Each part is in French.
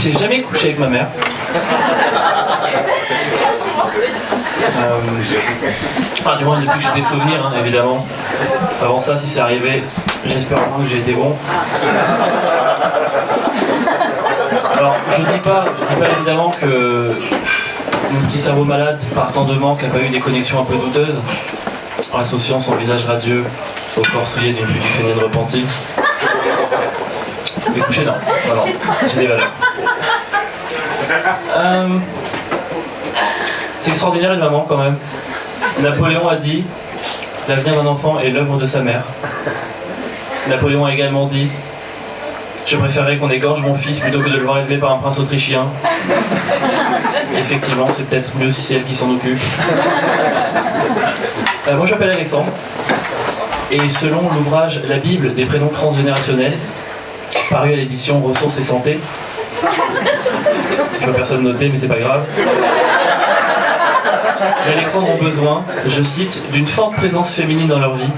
J'ai jamais couché avec ma mère. Enfin, du moins, depuis que j'ai des souvenirs, hein, évidemment. Avant ça, si c'est arrivé, j'espère au moins que j'ai été bon. Alors, je dis pas évidemment que mon petit cerveau malade, partant de manque, n'a pas eu des connexions un peu douteuses, en associant son visage radieux au corps souillé d'une petite ukrainienne repentie. Mais coucher, non. Alors, j'ai des valeurs. C'est extraordinaire une maman quand même. Napoléon a dit « L'avenir d'un enfant est l'œuvre de sa mère ». Napoléon a également dit « Je préférerais qu'on égorge mon fils plutôt que de le voir élevé par un prince autrichien ». Effectivement, c'est peut-être mieux si c'est elle qui s'en occupe. Moi je m'appelle Alexandre, et selon l'ouvrage « La Bible des prénoms transgénérationnels », paru à l'édition Ressources et Santé, je vois personne noter mais c'est pas grave, les Alexandres ont besoin, je cite, d'une forte présence féminine dans leur vie,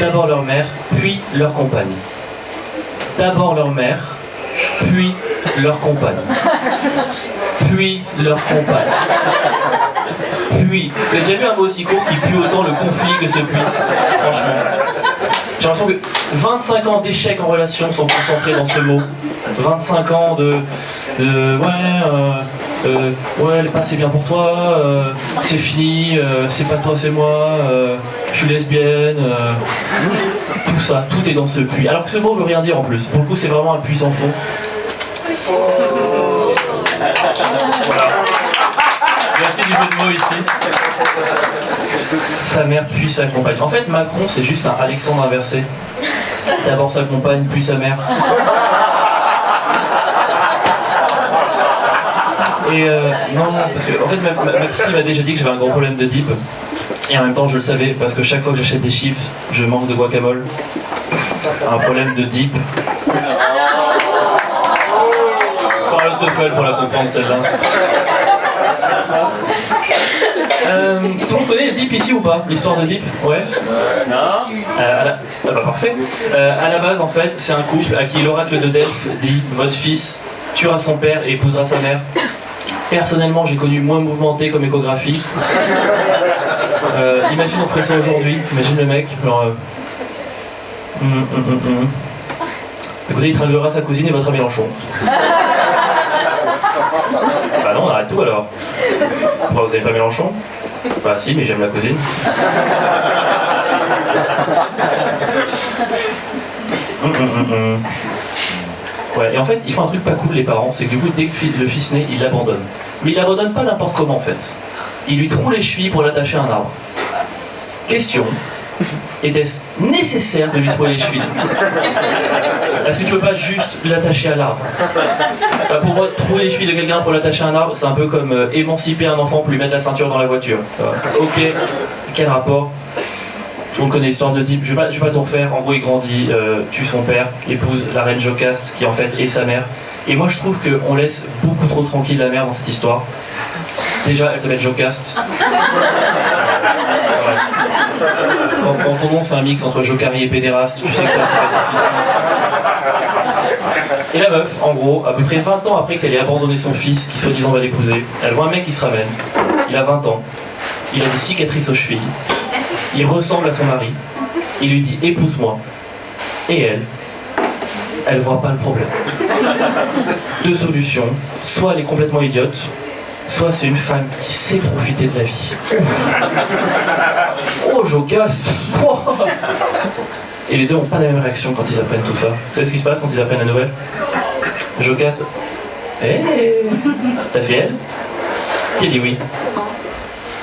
d'abord leur mère, puis leur compagne. D'abord leur mère, puis leur compagne. Puis leur compagne. Puis. Vous avez déjà vu un mot aussi court qui pue autant le conflit que ce puis? Franchement. J'ai l'impression que 25 ans d'échecs en relation sont concentrés dans ce mot. 25 ans ouais, le passé c'est bien pour toi, c'est fini, c'est pas toi, c'est moi, je suis lesbienne, tout ça, tout est dans ce puits. Alors que ce mot veut rien dire en plus. Pour le coup, c'est vraiment un puits sans fond. Voilà. Merci du jeu de mots ici. Sa mère puis sa compagne. En fait, Macron, c'est juste un Alexandre inversé. D'abord sa compagne, puis sa mère. Et non, parce que en fait ma psy m'a déjà dit que j'avais un gros problème de deep. Et en même temps je le savais parce que chaque fois que j'achète des chiffres, je manque de guacamole. Un problème de deep. Faut un TOEFL pour la comprendre celle-là. Tout le monde connaît Deep ici ou pas? L'histoire de Deep? Ouais. Non. Ah bah parfait. À la base en fait c'est un couple à qui l'oracle de Delphes dit votre fils tuera son père et épousera sa mère. Personnellement, j'ai connu moins mouvementé comme échographie. Imagine on ferait ça aujourd'hui. Imagine le mec. Alors, écoutez, il tringlera sa cousine et votera Mélenchon. Bah non, on arrête tout alors. Pourquoi vous avez pas Mélenchon? Bah si, mais j'aime la cousine. Ouais, et en fait, ils font un truc pas cool, les parents, c'est que du coup, dès que le fils naît, ils l'abandonnent. Mais ils l'abandonnent pas n'importe comment, en fait. Ils lui trouent les chevilles pour l'attacher à un arbre. Question, était-ce nécessaire de lui trouver les chevilles? Est-ce que tu peux pas juste l'attacher à l'arbre? Pour moi, trouver les chevilles de quelqu'un pour l'attacher à un arbre, c'est un peu comme émanciper un enfant pour lui mettre la ceinture dans la voiture. Ok, quel rapport? Tout le monde connaît l'histoire de Deep, je vais pas tout refaire. En gros, il grandit, tue son père, épouse la reine Jocaste, qui en fait est sa mère. Et moi, je trouve qu'on laisse beaucoup trop tranquille la mère dans cette histoire. Déjà, elle s'appelle Jocaste. Ouais. Quand ton nom c'est un mix entre Jocari et pédéraste, tu sais que t'as fait difficile. Et la meuf, en gros, à peu près 20 ans après qu'elle ait abandonné son fils, qui soi-disant va l'épouser, elle voit un mec qui se ramène. Il a 20 ans, il a des cicatrices aux chevilles. Il ressemble à son mari, il lui dit « épouse-moi ». Et elle voit pas le problème. Deux solutions, soit elle est complètement idiote, soit c'est une femme qui sait profiter de la vie. Oh, Jocaste. Et les deux n'ont pas la même réaction quand ils apprennent tout ça. Vous savez ce qui se passe quand ils apprennent la nouvelle? Jocaste, hey, t'as fait elle? Qui dit oui?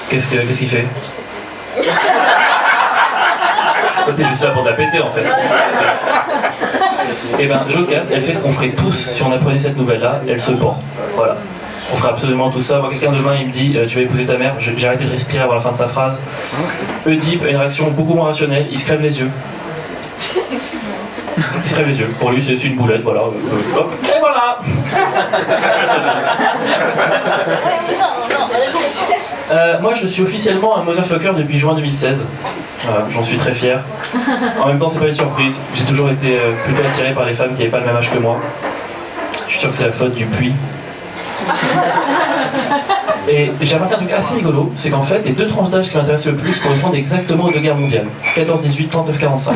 Qu'est-ce qu'il fait? Toi t'es juste là pour te la péter en fait. Et ben Jocaste, elle fait ce qu'on ferait tous si on apprenait cette nouvelle-là, elle se pend. Voilà. On ferait absolument tout ça. Moi, quelqu'un demain, il me dit tu vas épouser ta mère. J'ai arrêté de respirer avant la fin de sa phrase. Oedipe a une réaction beaucoup moins rationnelle. Il se crève les yeux. Il se crève les yeux. Pour lui, c'est une boulette, voilà. Hop. Et voilà. Moi, je suis officiellement un motherfucker depuis juin 2016. Voilà, j'en suis très fier. En même temps, c'est pas une surprise. J'ai toujours été plutôt attiré par les femmes qui n'avaient pas le même âge que moi. Je suis sûr que c'est la faute du puits. Et j'ai remarqué un truc assez rigolo, c'est qu'en fait, les deux tranches d'âge qui m'intéressent le plus correspondent exactement aux deux guerres mondiales. 14-18, 39-45.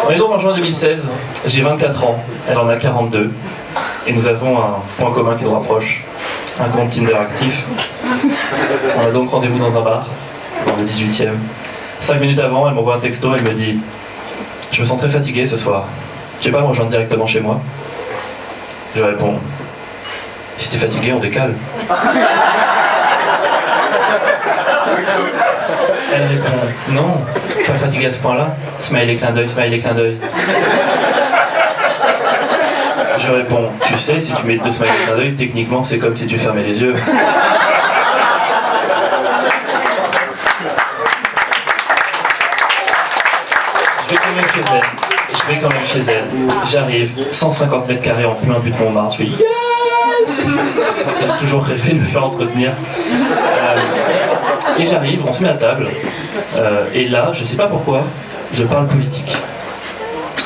On est donc en juin 2016, j'ai 24 ans, elle en a 42, et nous avons un point commun qui nous rapproche, un compte Tinder actif. On a donc rendez-vous dans un bar, dans le 18e. 5 minutes avant, elle m'envoie un texto, elle me dit « Je me sens très fatigué ce soir, tu veux pas me rejoindre directement chez moi ?» Je réponds « Si t'es fatigué, on décale. » Elle répond « Non, pas fatigué à ce point-là. » Smiley clin d'œil, smiley clin d'œil. Je réponds « Tu sais, si tu mets 2 smileys clin d'œil, techniquement c'est comme si tu fermais les yeux. » Je vais quand même chez elle. J'arrive, 150 mètres carrés en plein but de Montmartre. Je fais yes. J'ai toujours rêvé de me faire entretenir. Et j'arrive, on se met à table. Et là, je sais pas pourquoi, je parle politique.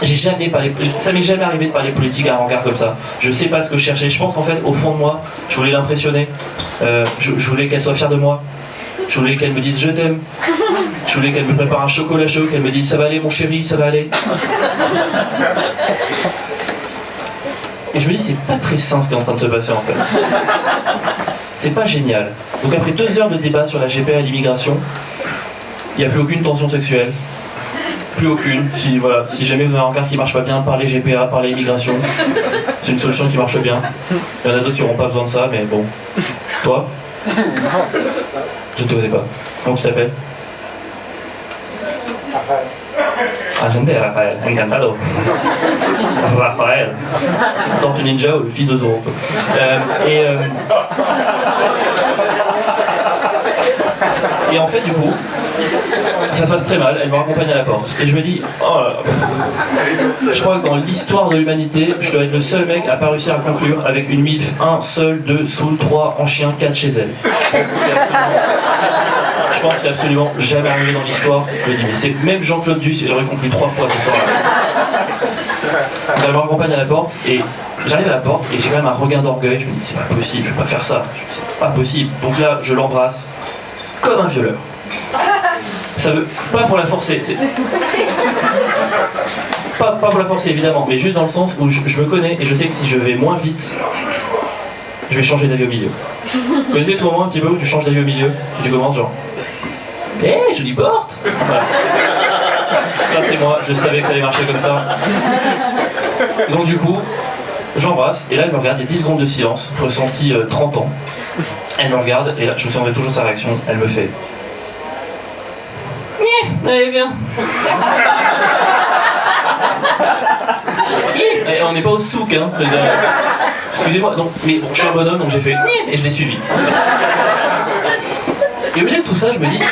Ça m'est jamais arrivé de parler politique à un regard comme ça. Je sais pas ce que je cherchais. Je pense qu'en fait, au fond de moi, je voulais l'impressionner. Je voulais qu'elle soit fière de moi. Je voulais qu'elle me dise je t'aime. Je voulais qu'elle me prépare un chocolat chaud, qu'elle me dise ça va aller mon chéri, ça va aller. Et je me dis c'est pas très sain ce qui est en train de se passer en fait. C'est pas génial. Donc après 2 heures de débat sur la GPA et l'immigration, il n'y a plus aucune tension sexuelle. Plus aucune. Si jamais vous avez un regard qui marche pas bien, parlez GPA, parlez immigration. C'est une solution qui marche bien. Il y en a d'autres qui n'auront pas besoin de ça, mais bon. Toi ? Je ne te connais pas. Comment tu t'appelles ? Agente Rafael, encantado. Rafael. Tortue Ninja ou le fils de Zoro. Et en fait, du coup, ça se passe très mal, elle me raccompagne à la porte. Et je me dis, oh là là. Je crois que dans l'histoire de l'humanité, je dois être le seul mec à pas réussir à conclure avec une MILF 1, seul, 2, saoul, 3, en chien, 4 chez elle. Je pense que c'est absolument jamais arrivé dans l'histoire. Je me dis, mais c'est même Jean-Claude Duss, il aurait conclu 3 fois ce soir-là. Donc elle me raccompagne à la porte et j'arrive à la porte et j'ai quand même un regain d'orgueil. Je me dis, c'est pas possible, je peux pas faire ça. C'est pas possible. Donc là, je l'embrasse comme un violeur. Ça veut pas pour la forcer. Pas pour la forcer évidemment, mais juste dans le sens où je me connais et je sais que si je vais moins vite, je vais changer d'avis au milieu. Vous connaissez ce moment un petit peu où tu changes d'avis au milieu et tu commences genre hé, jolie porte. Voilà. Ça c'est moi, je savais que ça allait marcher comme ça. Donc du coup, j'embrasse et là elle me regarde, il y a 10 secondes de silence, ressenti 30 ans. Elle me regarde et là je me souviendrai toujours de sa réaction, elle me fait allez bien. Et on n'est pas au souk hein. Excusez-moi, donc, mais bon, je suis un bonhomme donc j'ai fait et je l'ai suivi. Et au milieu de tout ça, je me dis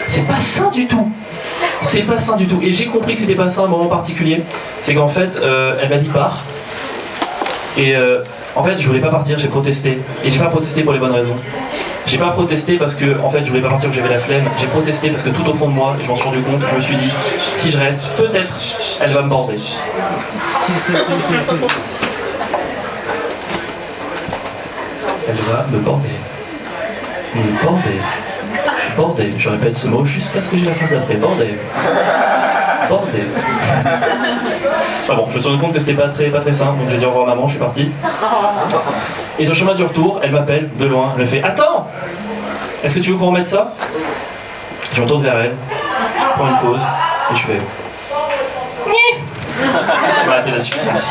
c'est pas sain du tout. C'est pas sain du tout. Et j'ai compris que c'était pas sain à un moment particulier. C'est qu'en fait, elle m'a dit pars. Et en fait, je voulais pas partir, j'ai protesté. Et j'ai pas protesté pour les bonnes raisons. J'ai pas protesté parce que, en fait, je voulais pas partir, que j'avais la flemme. J'ai protesté parce que tout au fond de moi, et je m'en suis rendu compte, je me suis dit, si je reste, peut-être, elle va me border. Elle va me border. Me border. Border. Je répète ce mot jusqu'à ce que j'ai la phrase d'après. Border. Border. Enfin bon, je me suis rendu compte que c'était pas très simple, donc j'ai dit au revoir maman, je suis parti. Et sur le chemin du retour, elle m'appelle de loin, elle me fait « Attends! Est-ce que tu veux qu'on remette ça ?» Je me tourne vers elle, je prends une pause, et je fais « Je vais m'arrêter là-dessus. Merci. »